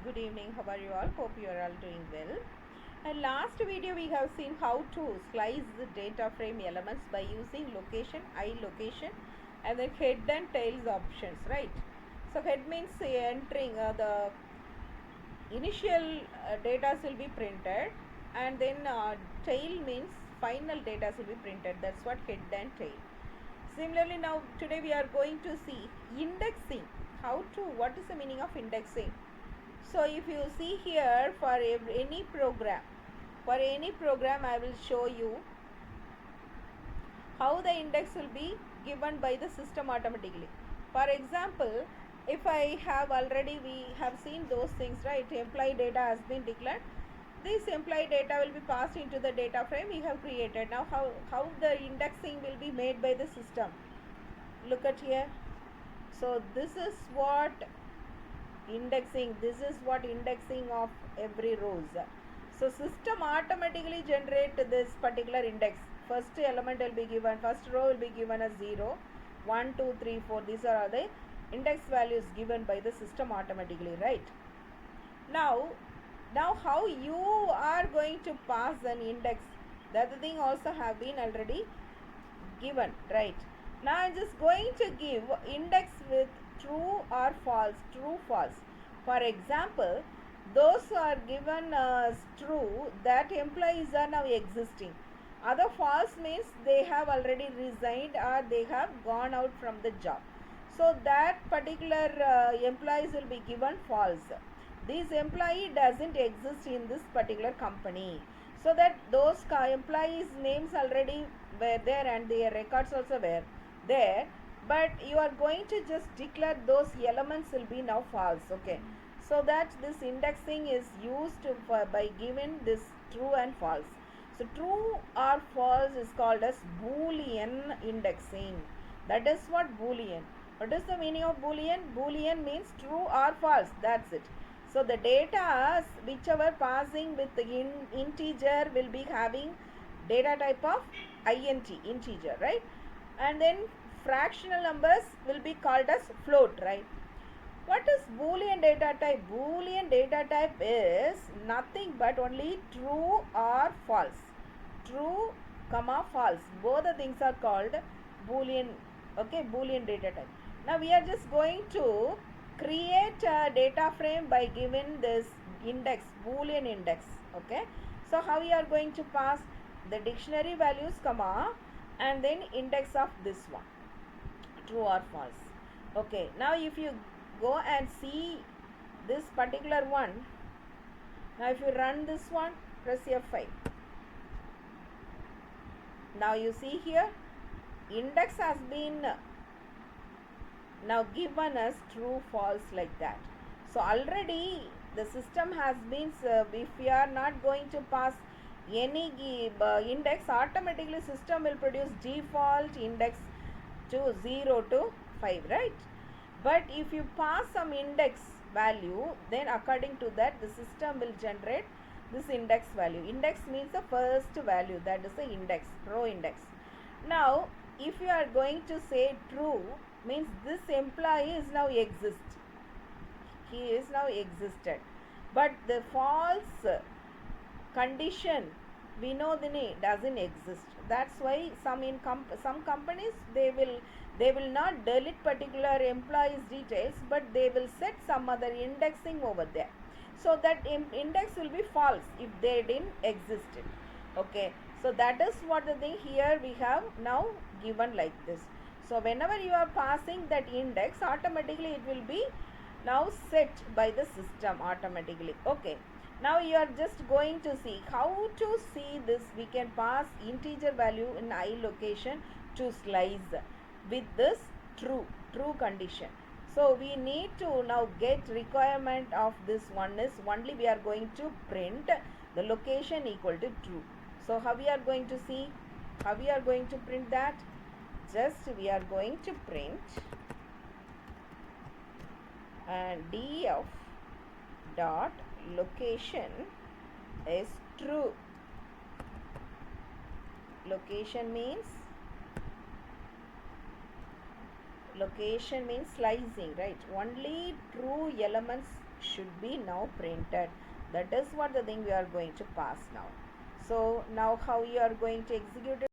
Good evening. How are you all? Hope you are all doing well. In last video we have seen how to slice the data frame elements by using location, iLocation, and then head and tails options, right? So head means entering the initial data will be printed, and then tail means final data will be printed. That's what head and tail. Similarly, now today we are going to see indexing. What is the meaning of indexing? So if you see here, for any program I will show you how the index will be given by the system automatically. For example, if I have already, we have seen those things, right? Employee data has been declared. This employee data will be passed into the data frame we have created. Now how the indexing will be made by the system? Look at here. So this is what indexing of every rows. So system automatically generate this particular index. First element will be given, first row will be given as 0, 1, 2, 3, 4. These are the index values given by the system automatically, right? Now how you are going to pass an index, the other thing also have been already given, right? Now I'm just going to give index with true or false, true, false. For example, those who are given as true, that employees are now existing. Other false means they have already resigned or they have gone out from the job. So that particular employees will be given false. This employee doesn't exist in this particular company. So that those employees names already were there and their records also were there, but you are going to just declare those elements will be now false. Okay, so that this indexing is used by giving this true and false. So true or false is called as Boolean indexing. That is what Boolean. What is the meaning of Boolean? Boolean means true or false. That's it. So the data whichever passing with the integer will be having data type of int, integer, right? And then fractional numbers will be called as float, right? What is Boolean data type? Boolean data type is nothing but only true or false. True, comma, false. Both the things are called Boolean. Okay, Boolean data type. Now we are just going to create a data frame by giving this index, Boolean index. Okay. So how we are going to pass the dictionary values, comma, and then index of this one, true or false. Okay, now if you go and see this particular one, now if you run this one, press F5. Now you see here, index has been now given as true, false, like that. So already the system has been, if we are not going to pass any index, automatically system will produce default index to 0 to 5, right? But if you pass some index value, then according to that the system will generate this index value. Index means the first value, that is the index, row index. Now if you are going to say true, means this employee is now exist, he is now existed. But the false condition, we know the name doesn't exist. That's why some companies they will not delete particular employees details, but they will set some other indexing over there, so that index will be false if they didn't exist. Okay, so that is what the thing here we have now given like this. So whenever you are passing that index, automatically it will be now set by the system automatically. Okay, now you are just going to see how to see this. We can pass integer value in iLocation to slice with this true condition. So we need to now get requirement of this one is only we are going to print the location equal to true. So how we are going to see, how we are going to print that? Just we are going to print and df dot location is true. Location means slicing, right? Only true elements should be now printed. That is what the thing we are going to pass now. So now how you are going to execute it?